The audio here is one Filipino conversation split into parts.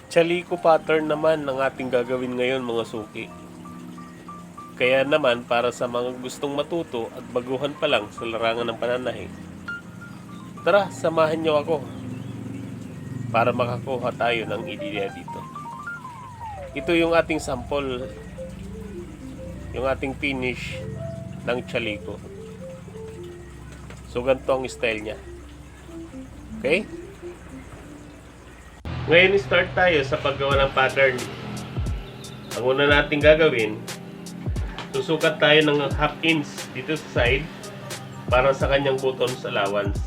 Chaliko pattern naman ang ating gagawin ngayon mga suki. Kaya naman para sa mga gustong matuto at baguhan pa lang sa larangan ng pananahi, tara samahan niyo ako para makakuha tayo ng ideya dito. Ito yung ating sample, yung ating finish ng chaliko. So ganito ang style niya. Okay? Ngayon start tayo sa paggawa ng pattern. Ang una natin gagawin, susukat tayo ng half inch dito sa side para sa kanyang buttons allowance.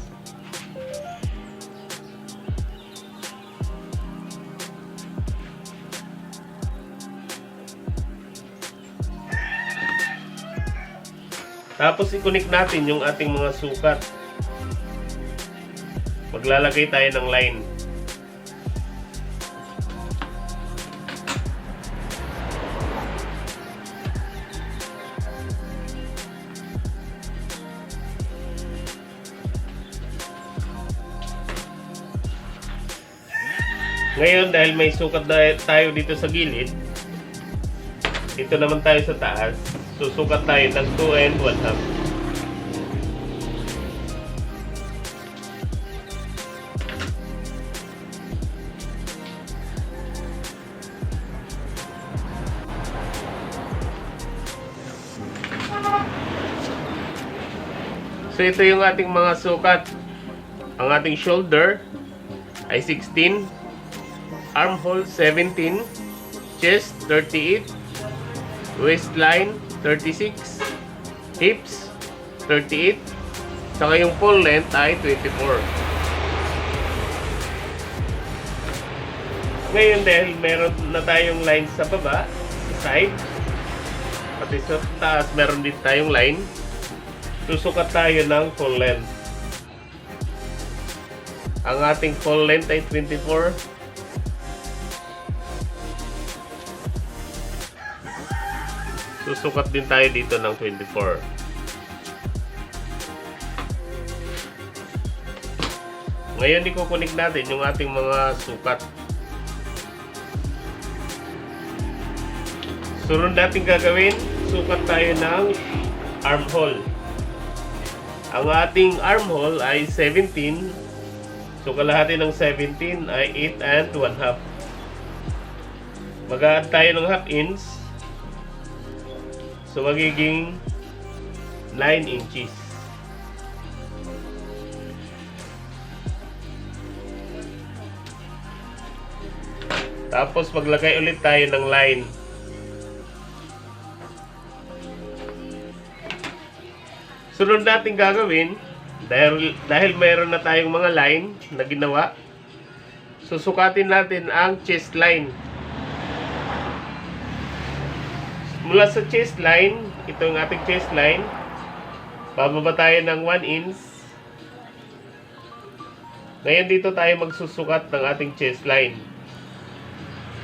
Tapos i-connect natin yung ating mga sukat. Maglalagay tayo ng line. Ngayon dahil may sukat na tayo dito sa gilid, dito naman tayo sa taas, susukat tayo ng 2 and 1/2. So ito yung ating mga sukat. Ang ating shoulder ay 16, armhole 17, chest 38, waistline 36, hips 38, saka yung full length ay 24. Ngayon dahil meron na tayong lines sa baba, sa side, pati sa taas meron din tayong line, susukat tayo ng full length. Ang ating full length ay 24. Susukat din tayo dito ng 24. Ngayon ikukunik natin yung ating mga sukat. Sunod natin gagawin, sukat tayo ng armhole. Ang ating armhole ay 17. So kalahati ng 17 ay 8 and 1/2. Mag-add tayo ng half inch. So magiging 9 inches. Tapos maglagay ulit tayo ng line. Sunod natin gagawin, dahil mayroon na tayong mga line na ginawa, susukatin natin ang chest line. Mula sa chest line, ito yung ating chest line, bababa tayo ng 1 inch. Ngayon dito tayo magsusukat ng ating chest line.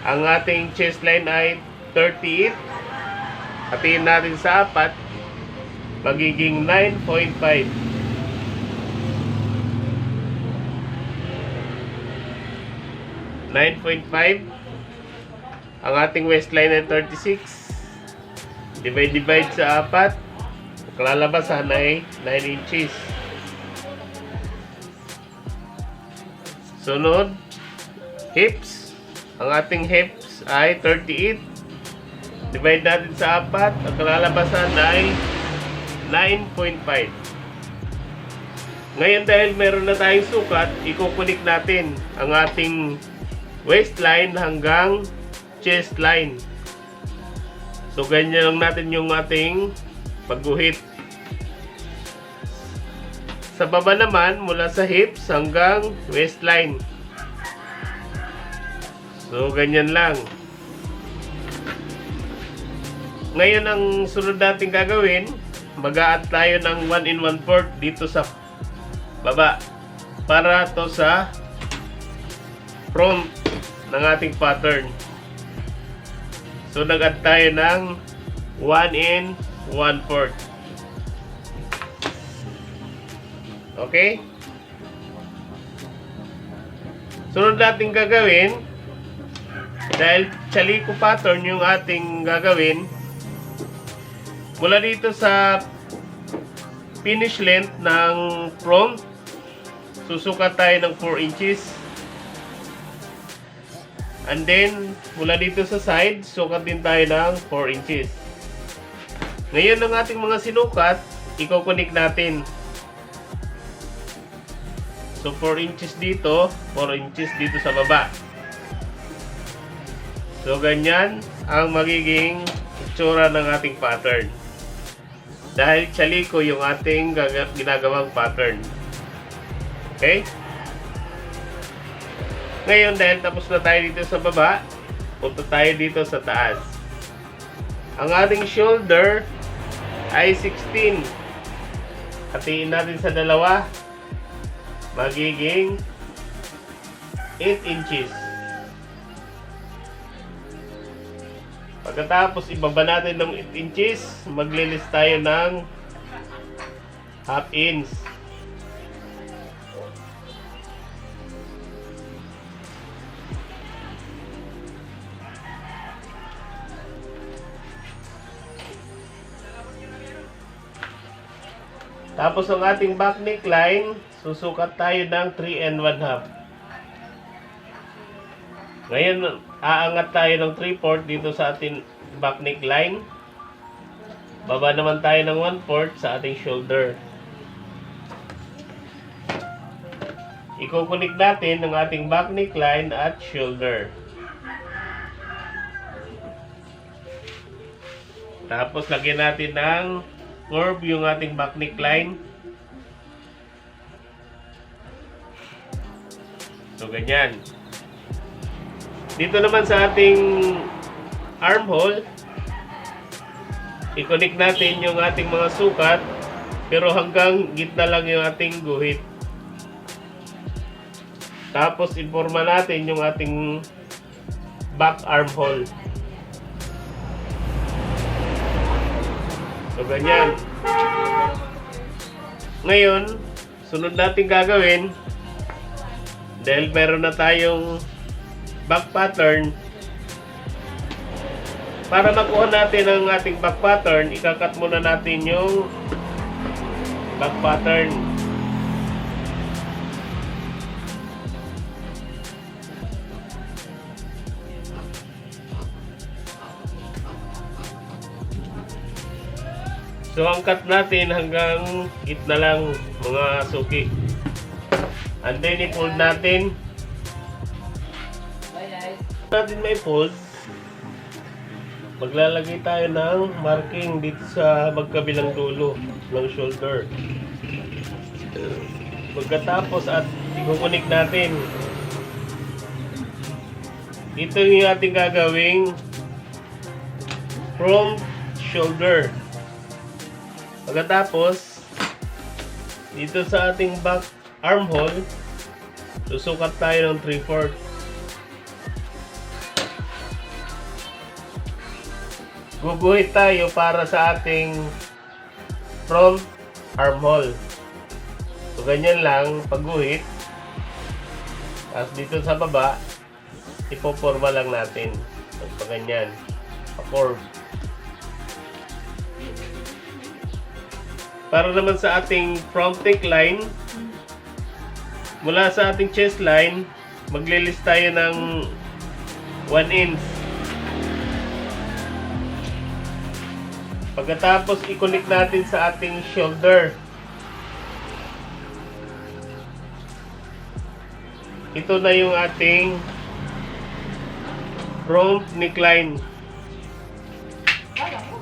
Ang ating chest line ay 38. Hatiin natin sa 4, magiging 9.5. 9.5. Ang ating waistline ay 36. Divide sa 4. Kalalabasan ay 9 inches. Sunod, hips. Ang ating hips ay 38. Divide natin sa 4. Ang kalalabasan ay 9.5. Ngayon dahil meron na tayong sukat, ikukunik natin ang ating waistline hanggang chest line. So ganyan lang natin yung ating pagguhit. Sa baba naman, mula sa hips hanggang waistline. So ganyan lang. Ngayon ang sunod natin gagawin, mag-a-add tayo ng 1 and 1/4 dito sa baba para to sa front ng ating pattern. So nag-add tayo ng 1 and 1/4. Okay? Sunod natin gagawin, Dahil chalico pattern yung ating gagawin, mula dito sa finish length ng front, susukat tayo ng 4 inches. And then, mula dito sa side, sukat din tayo ng 4 inches. Ngayon, ang ating mga sinukat, i-connect natin. So, 4 inches dito, 4 inches dito sa baba. So, ganyan ang magiging itsura ng ating pattern. Dahil chalico yung ating ginagawang pattern. Okay? Ngayon, dahil tapos na tayo dito sa baba, punta tayo dito sa taas. Ang ating shoulder ay 16. Hatiin natin sa dalawa. Magiging 8 inches. Pagkatapos ibaba natin ng 8 inches, maglilis tayo ng half inch. Tapos ang ating back neckline, susukat tayo ng 3 and 1/2. Ngayon, aangat tayo ng 3/4 dito sa ating back neckline. Baba naman tayo ng 1/4 sa ating shoulder. Iko-connect natin ng ating back neckline at shoulder. Tapos lagyan natin ng curve yung ating back neckline. So, ganyan. Dito naman sa ating armhole, i-connect natin yung ating mga sukat, pero hanggang gitna lang yung ating guhit. Tapos, informa natin yung ating back armhole. So, ganyan. Ngayon, sunod natin gagawin, dahil meron na tayong back pattern, para makuha natin ang ating back pattern, ikakat muna natin yung back pattern. So, ang cut natin hanggang gitna lang mga suki. And then, i-fold natin. May fold. Maglalagay tayo ng marking dito sa magkabilang dulo ng shoulder. Pagkatapos at i-connect natin. Ito yung ating gagawing front shoulder. Pagkatapos, dito sa ating back armhole, susukat tayo ng 3/4. Guguhit tayo para sa ating front armhole. So, ganyan lang, pagguhit. Tapos dito sa baba, ipoporma lang natin. So, ganyan, pa-curve. Para naman sa ating front neckline, mula sa ating chest line, maglilis tayo ng 1 inch. Pagkatapos, i-connect natin sa ating shoulder. Ito na yung ating front neckline.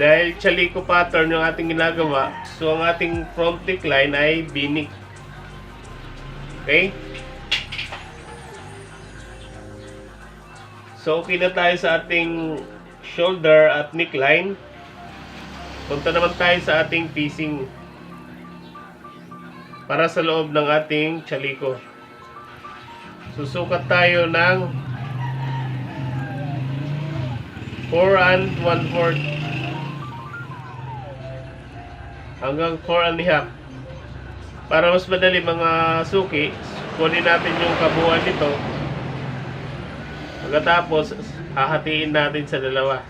Dahil chalico pattern yung ating ginagawa, so ang ating front neckline ay binik. Okay? So, okay na tayo sa ating shoulder at neckline. Punta naman tayo sa ating piecing para sa loob ng ating chalico. Susukat tayo ng 4 and 1/4 hanggang 4 and a half. Para mas madali mga suki, kunin natin yung kabuuan nito. Pagkatapos, hahatiin natin sa dalawa.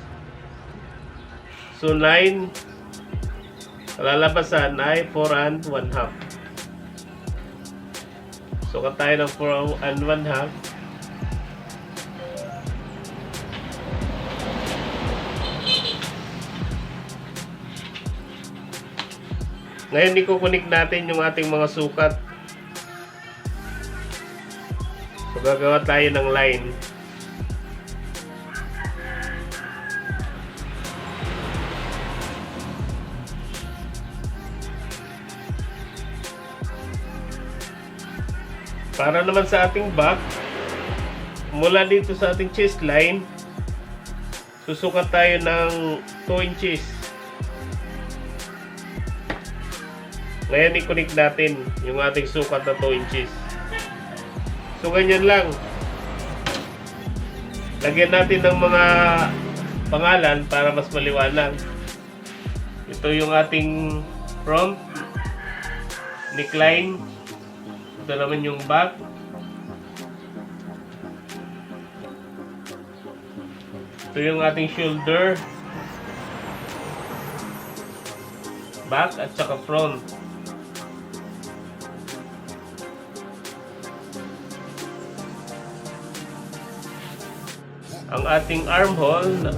So 9, kalalabasan ay 4 and 1/2. Sukat tayo ng 4 and 1/2. Ngayon, i-connect natin yung ating mga sukat. So, gagawa tayo ng line. Para naman sa ating back, mula dito sa ating chest line, susukat tayo ng 2 inches. Ngayon, i-connect natin yung ating sukat na 2 inches. So, ganyan lang. Lagyan natin ng mga pangalan para mas maliwanag. Ito yung ating front neckline. Ito naman yung back. Ito yung ating shoulder, back at saka front. Ang ating armhole,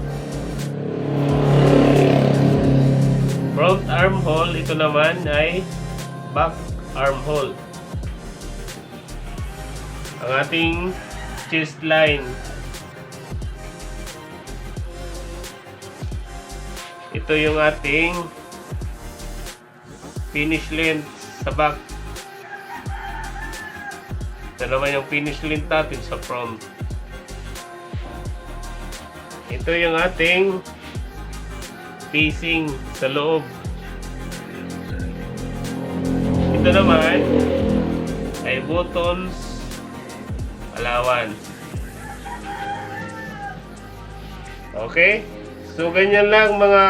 front armhole, ito naman ay back armhole. Ang ating chest line, ito yung ating finish length sa back. Ito naman yung finish length natin sa front. Ito yung ating facing sa loob. Ito naman ay buttons, allowance. Okay? So, ganyan lang mga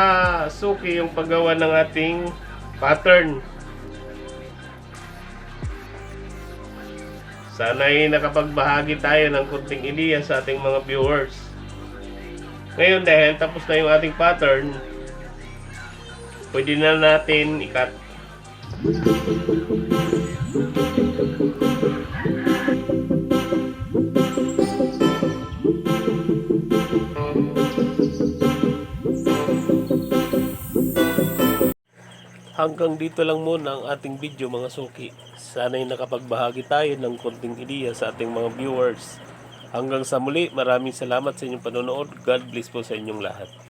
suki yung paggawa ng ating pattern. Sana'y nakapagbahagi tayo ng kunting ideya sa ating mga viewers. Ngayon, dahil tapos na yung ating pattern, pwede na natin i-cut. Hanggang dito lang muna ang ating video mga suki. Sana'y nakapagbahagi tayo ng konting ideya sa ating mga viewers. Hanggang sa muli, maraming salamat sa inyong panonood. God bless po sa inyong lahat.